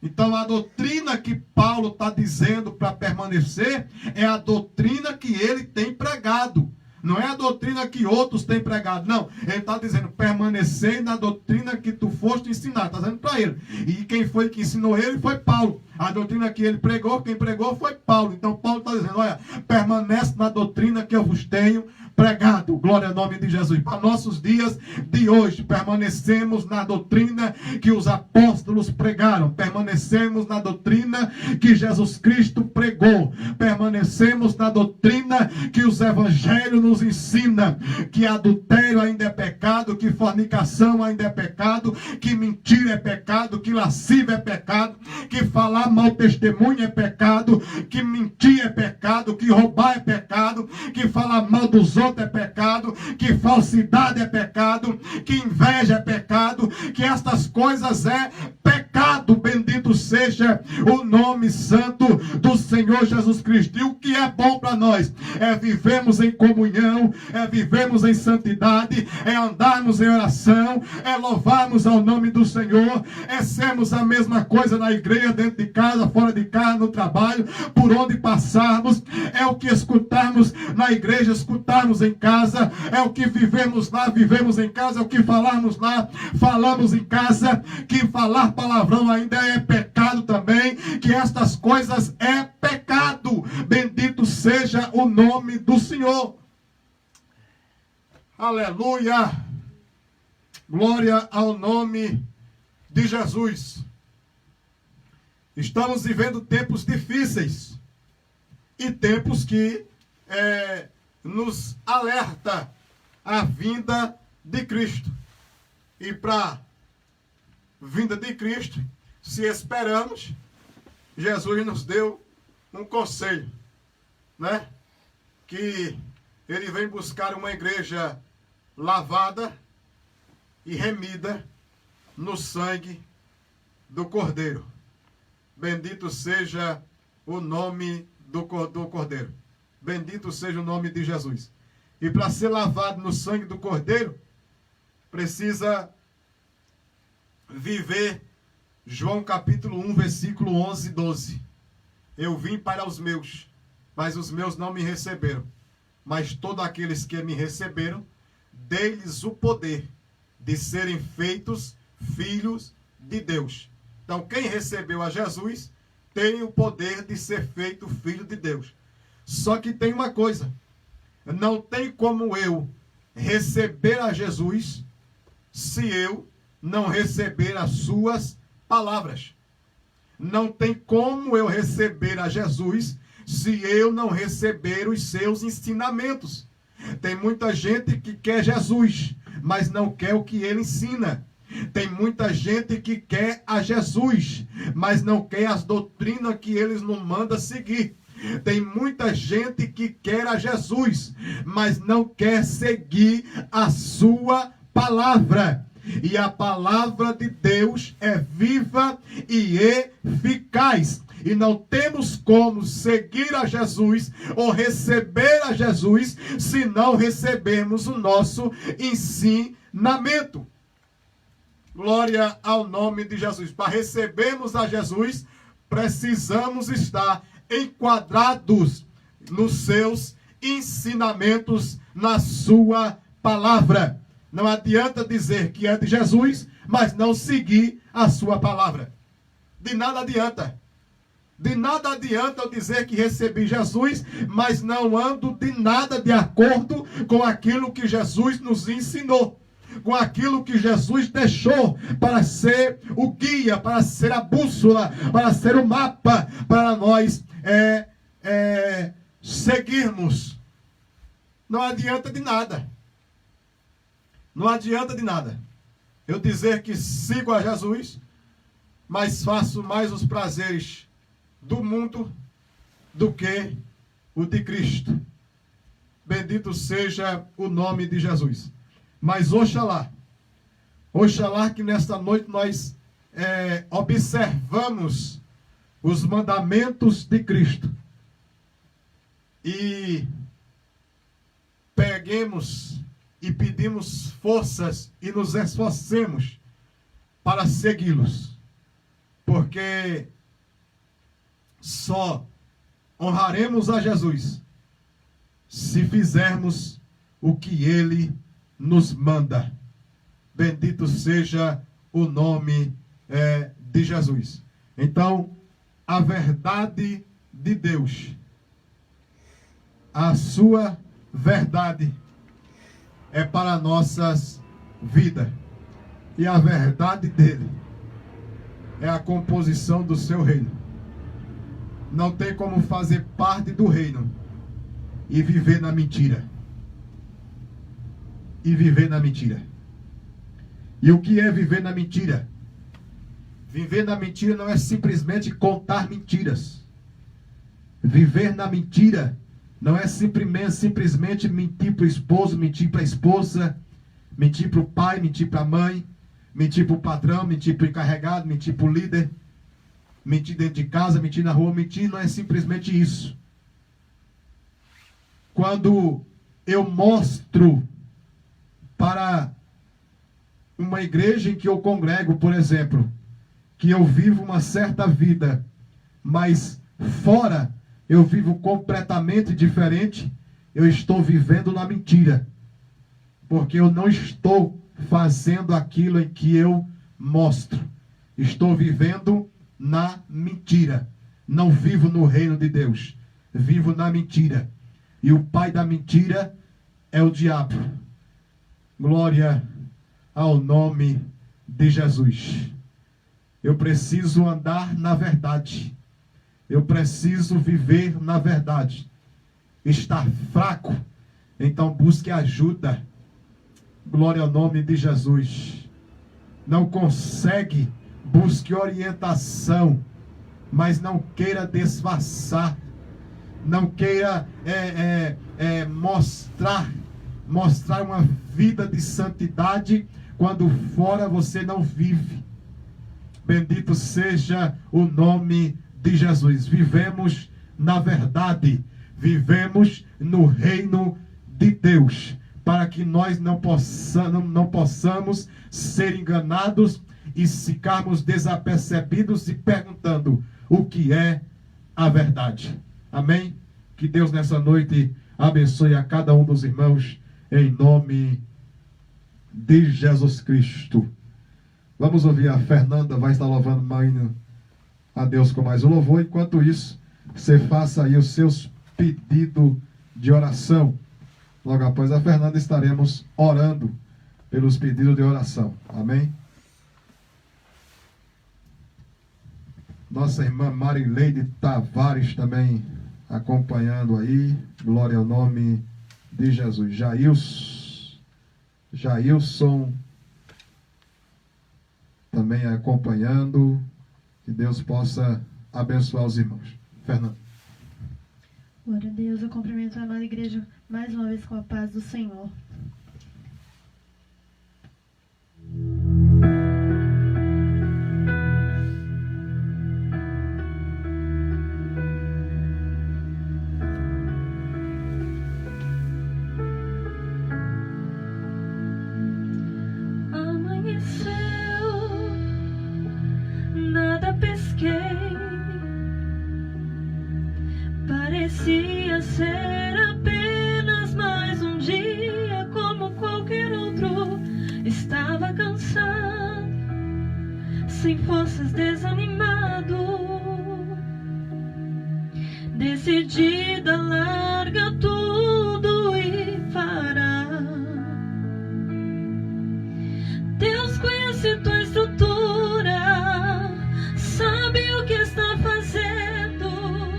Então, a doutrina que Paulo está dizendo para permanecer é a doutrina que ele tem pregado. Não é a doutrina que outros têm pregado, não. Ele está dizendo, permanecer na doutrina que tu foste ensinado. Está dizendo para ele. E quem foi que ensinou ele foi Paulo. A doutrina que ele pregou, quem pregou foi Paulo. Então Paulo está dizendo, olha, permanece na doutrina que eu vos tenho pregado. Glória ao nome de Jesus. Para nossos dias de hoje, permanecemos na doutrina que os apóstolos pregaram. Permanecemos na doutrina que Jesus Cristo pregou. Permanecemos na doutrina que os evangelhos nos ensinam. Que adultério ainda é pecado, que fornicação ainda é pecado, que mentira é pecado, que lascívia é pecado, que falar mau testemunho é pecado, que mentir é pecado, que roubar é pecado, que falar mal dos outros é pecado, que falsidade é pecado, que inveja é pecado, que estas coisas é pecado. Bendito seja o nome santo do Senhor Jesus Cristo. E o que é bom para nós é vivermos em comunhão, é vivermos em santidade, é andarmos em oração, é louvarmos ao nome do Senhor, é sermos a mesma coisa na igreja, dentro de casa, fora de casa, no trabalho, por onde passarmos, é o que escutarmos na igreja, escutarmos em casa, é o que vivemos lá, vivemos em casa, é o que falarmos lá, falamos em casa, que falar palavrão ainda é pecado também, que estas coisas é pecado. Bendito seja o nome do Senhor. Aleluia. Glória ao nome de Jesus. Estamos vivendo tempos difíceis e tempos que nos alerta a vinda de Cristo. E para a vinda de Cristo, se esperamos, Jesus nos deu um conselho, né? Que ele vem buscar uma igreja lavada e remida no sangue do Cordeiro. Bendito seja o nome do Cordeiro. Bendito seja o nome de Jesus. E para ser lavado no sangue do Cordeiro, precisa viver João capítulo 1, versículo 11 e 12. Eu vim para os meus, mas os meus não me receberam. Mas todos aqueles que me receberam, dei-lhes o poder de serem feitos filhos de Deus. Então, quem recebeu a Jesus, tem o poder de ser feito filho de Deus. Só que tem uma coisa, não tem como eu receber a Jesus se eu não receber as suas palavras. Não tem como eu receber a Jesus se eu não receber os seus ensinamentos. Tem muita gente que quer Jesus, mas não quer o que ele ensina. Tem muita gente que quer a Jesus, mas não quer as doutrinas que eles nos mandam seguir. Tem muita gente que quer a Jesus, mas não quer seguir a sua palavra. E a palavra de Deus é viva e eficaz. E não temos como seguir a Jesus ou receber a Jesus se não recebermos o nosso ensinamento. Glória ao nome de Jesus. Para recebermos a Jesus, precisamos estar enquadrados nos seus ensinamentos, na sua palavra. Não adianta dizer que é de Jesus, mas não seguir a sua palavra. De nada adianta. De nada adianta eu dizer que recebi Jesus, mas não ando de nada de acordo com aquilo que Jesus nos ensinou. Com aquilo que Jesus deixou para ser o guia, para ser a bússola, para ser o mapa, para nós seguirmos. Não adianta de nada. Não adianta de nada eu dizer que sigo a Jesus, mas faço mais os prazeres do mundo do que o de Cristo. Bendito seja o nome de Jesus. Mas oxalá que nesta noite nós observamos os mandamentos de Cristo e peguemos e pedimos forças e nos esforcemos para segui-los, porque só honraremos a Jesus se fizermos o que Ele nos manda. Bendito seja o nome de Jesus. Então, a verdade de Deus, a sua verdade é para nossas vidas. E a verdade dele é a composição do seu reino. Não tem como fazer parte do reino e viver na mentira. E viver na mentira. E o que é viver na mentira? Viver na mentira não é simplesmente contar mentiras. Viver na mentira não é simplesmente mentir para o esposo, mentir para a esposa, mentir para o pai, mentir para a mãe, mentir para o patrão, mentir para o encarregado, mentir para o líder, mentir dentro de casa, mentir na rua. Mentir não é simplesmente isso. Quando eu mostro para uma igreja em que eu congrego, por exemplo, que eu vivo uma certa vida, mas fora eu vivo completamente diferente, eu estou vivendo na mentira, porque eu não estou fazendo aquilo em que eu mostro. Estou vivendo na mentira. Não vivo no reino de Deus, vivo na mentira. E o pai da mentira é o diabo. Glória ao nome de Jesus. Eu preciso andar na verdade. Eu preciso viver na verdade. Estar fraco, então busque ajuda. Glória ao nome de Jesus. Não consegue, busque orientação, mas não queira disfarçar. Não queira mostrar uma vida de santidade quando fora você não vive. Bendito seja o nome de Jesus. Vivemos na verdade, vivemos no reino de Deus, para que nós não possamos ser enganados e ficarmos desapercebidos e perguntando o que é a verdade. Amém? Que Deus nessa noite abençoe a cada um dos irmãos, em nome de Jesus Cristo. Vamos ouvir a Fernanda, vai estar louvando a Deus com mais um louvor. Enquanto isso, você faça aí os seus pedidos de oração. Logo após a Fernanda, estaremos orando pelos pedidos de oração. Amém? Nossa irmã Marileide Tavares também acompanhando aí. Glória ao nome de Jesus. Jailson também acompanhando. Que Deus possa abençoar os irmãos. Fernando. Glória a Deus, eu cumprimento a amada igreja mais uma vez com a paz do Senhor. sem forças, desanimado, decidida, larga tudo e para. Deus conhece tua estrutura, sabe o que está fazendo.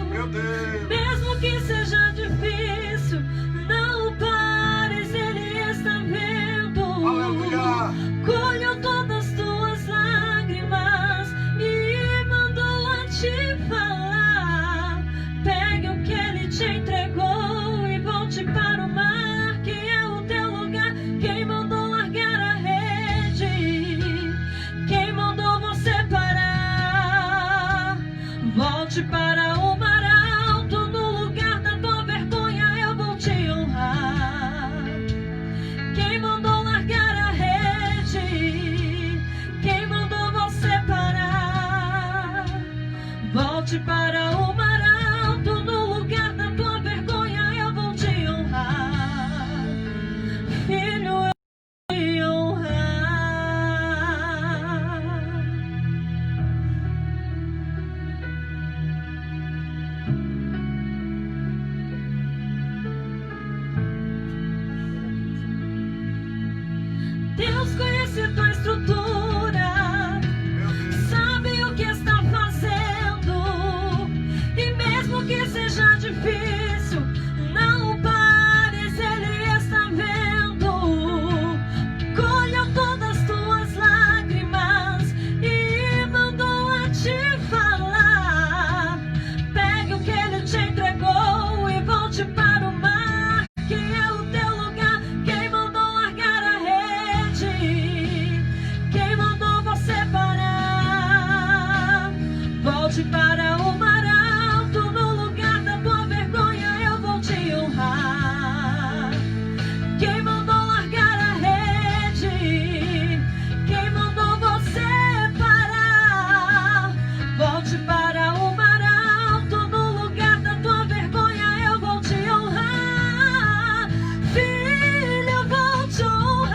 Meu Deus. Mesmo que seja difícil, não pares, Ele está vendo. Aleluia. Colheu todas as tuas lágrimas e mandou a te falar. Pegue o que Ele te entregou e volte para o mar, que é o teu lugar. Quem mandou largar a rede? Quem mandou você parar? Volte para o mar alto, no lugar da tua vergonha eu vou te honrar. Quem mandou largar a rede? Quem mandou você parar? Volte para o mar alto, no lugar da tua vergonha eu vou te honrar. Filho, eu vou te honrar. Deus conhece tua estrutura, sabe o que está fazendo. E mesmo que seja difícil, não pares, Ele está vendo. Colheu todas as tuas lágrimas e mandou a te falar. Pegue o que Ele te entregou e volte para o mar, que é o teu lugar. Quem mandou largar a rede? Quem mandou você parar? Volte para o mar alto, no lugar da tua vergonha eu vou te honrar. Quem mandou largar a rede? Quem mandou você parar? Volte para o mar alto, no lugar da tua vergonha eu vou te honrar. Filho, eu vou te honrar.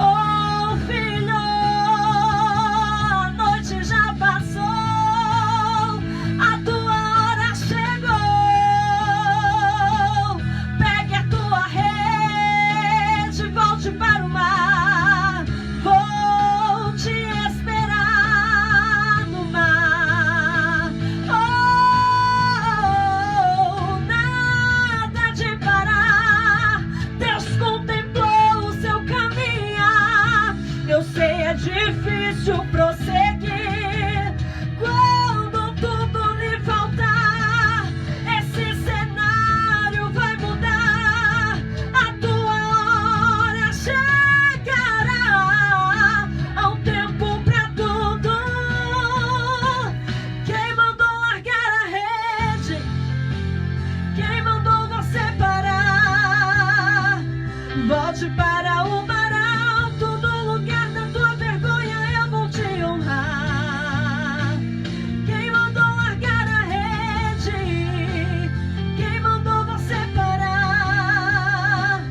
Oh, filho, a noite já passou, a tua hora chegou. Pegue a tua rede, volte para o mar. Vou te esperar no mar. Oh, nada de parar. Deus contemplou o seu caminhar. Eu sei, é difícil prosseguir quando tudo lhe faltar. Esse cenário vai mudar, a tua hora chegará. Há um tempo pra tudo. Quem mandou largar a rede? Quem mandou você parar? Volte para o mar alto, no lugar da tua vergonha eu vou te honrar. Quem mandou largar a rede? Quem mandou você parar?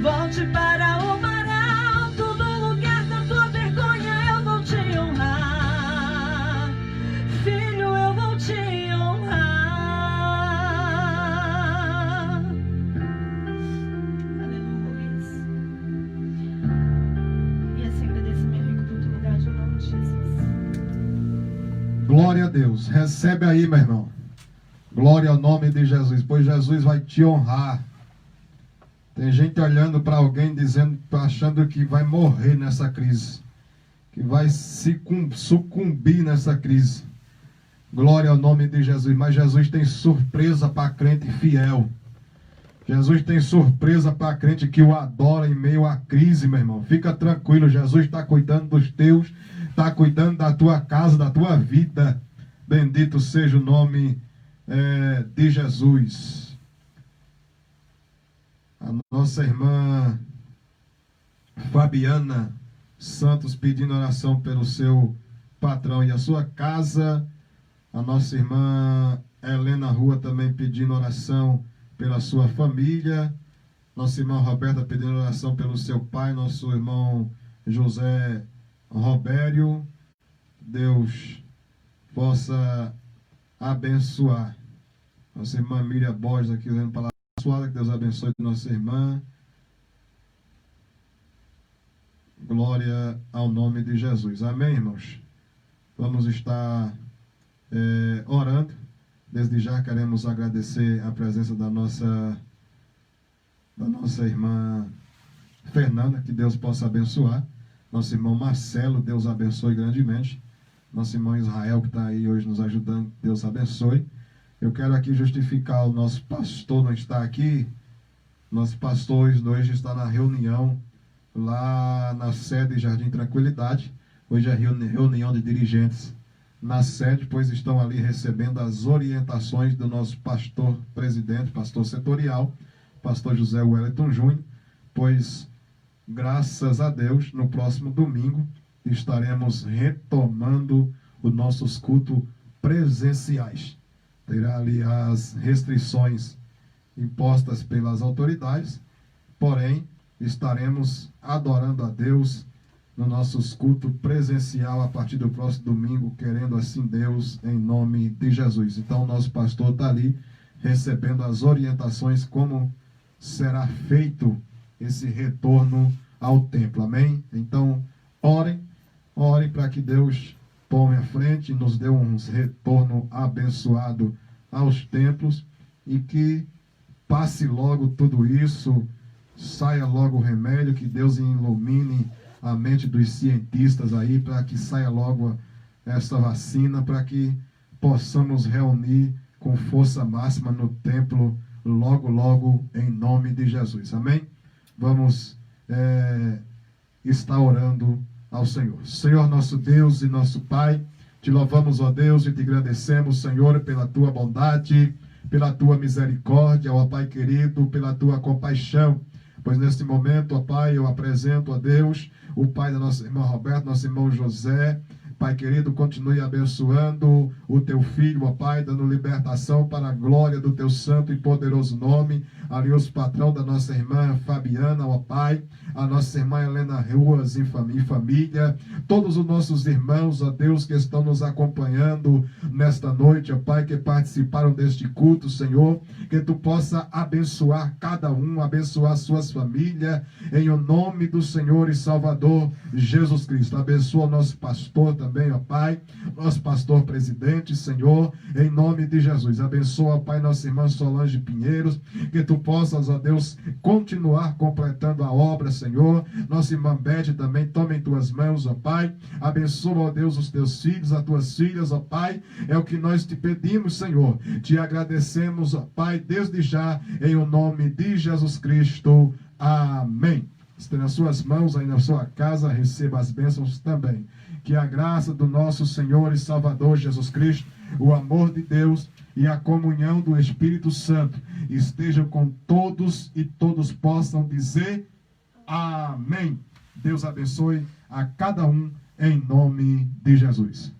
Volte para o mar alto, no lugar da tua vergonha eu vou te honrar. Filho, eu vou te honrar. Aleluia. E assim agradeço minha rica oportunidade em nome de Jesus. Glória a Deus. Recebe aí, meu irmão. Glória ao nome de Jesus, pois Jesus vai te honrar. Tem gente olhando para alguém dizendo, achando que vai morrer nessa crise, que vai sucumbir nessa crise. Glória ao nome de Jesus. Mas Jesus tem surpresa para crente fiel. Jesus tem surpresa para crente que o adora em meio à crise, meu irmão. Fica tranquilo, Jesus está cuidando dos teus, está cuidando da tua casa, da tua vida. Bendito seja o nome de Jesus. A nossa irmã Fabiana Santos pedindo oração pelo seu patrão e a sua casa. A nossa irmã Helena Rua também pedindo oração pela sua família. Nossa irmã Roberta pedindo oração pelo seu pai, nosso irmão José Robério. Deus possa abençoar. Nossa irmã Miriam Borges aqui dizendo palavra abençoada, que Deus abençoe nossa irmã. Glória ao nome de Jesus. Amém, irmãos? Vamos estar orando. Desde já queremos agradecer a presença da nossa irmã Fernanda, que Deus possa abençoar. Nosso irmão Marcelo, Deus abençoe grandemente. Nosso irmão Israel, que está aí hoje nos ajudando, Deus abençoe. Eu quero aqui justificar o nosso pastor não está aqui. Nosso pastor hoje está na reunião lá na sede Jardim Tranquilidade. Hoje é reunião de dirigentes na sede, pois estão ali recebendo as orientações do nosso pastor presidente, pastor setorial, pastor José Wellington Júnior, pois, graças a Deus, no próximo domingo estaremos retomando os nossos cultos presenciais. Terá ali as restrições impostas pelas autoridades, porém, estaremos adorando a Deus no nossos cultos presencial a partir do próximo domingo, querendo assim Deus, em nome de Jesus. Então, o nosso pastor está ali recebendo as orientações como será feito esse retorno ao templo. Amém? Então, orem para que Deus tome a frente e nos dê um retorno abençoado aos templos e que passe logo tudo isso, saia logo o remédio, que Deus ilumine a mente dos cientistas aí, para que saia logo essa vacina, para que possamos reunir com força máxima no templo logo, em nome de Jesus. Amém? Vamos estar orando ao Senhor. Senhor, nosso Deus e nosso Pai, te louvamos, ó Deus, e te agradecemos, Senhor, pela tua bondade, pela tua misericórdia, ó Pai querido, pela tua compaixão. Pois neste momento, ó Pai, eu apresento a Deus, o pai da nossa irmã Roberta, nosso irmão José. Pai querido, continue abençoando o teu filho, ó Pai, dando libertação para a glória do teu santo e poderoso nome. Ali os patrão da nossa irmã Fabiana, ó Pai, a nossa irmã Helena Ruas e família, todos os nossos irmãos, ó Deus, que estão nos acompanhando nesta noite, ó Pai, que participaram deste culto, Senhor, que tu possa abençoar cada um, abençoar suas famílias, em o nome do Senhor e Salvador Jesus Cristo. Abençoa o nosso pastor também, ó Pai, nosso pastor presidente, Senhor, em nome de Jesus. Abençoa, ó Pai, nossa irmã Solange Pinheiros, que tu possas, ó Deus, continuar completando a obra, Senhor. Nossa irmã Bete também, toma em tuas mãos, ó Pai. Abençoa, ó Deus, os teus filhos, as tuas filhas, ó Pai. É o que nós te pedimos, Senhor. Te agradecemos, ó Pai, desde já, em o nome de Jesus Cristo. Amém. Esteja nas suas mãos, aí na sua casa, receba as bênçãos também. Que a graça do nosso Senhor e Salvador Jesus Cristo, o amor de Deus e a comunhão do Espírito Santo estejam com todos e todos possam dizer amém. Deus abençoe a cada um em nome de Jesus.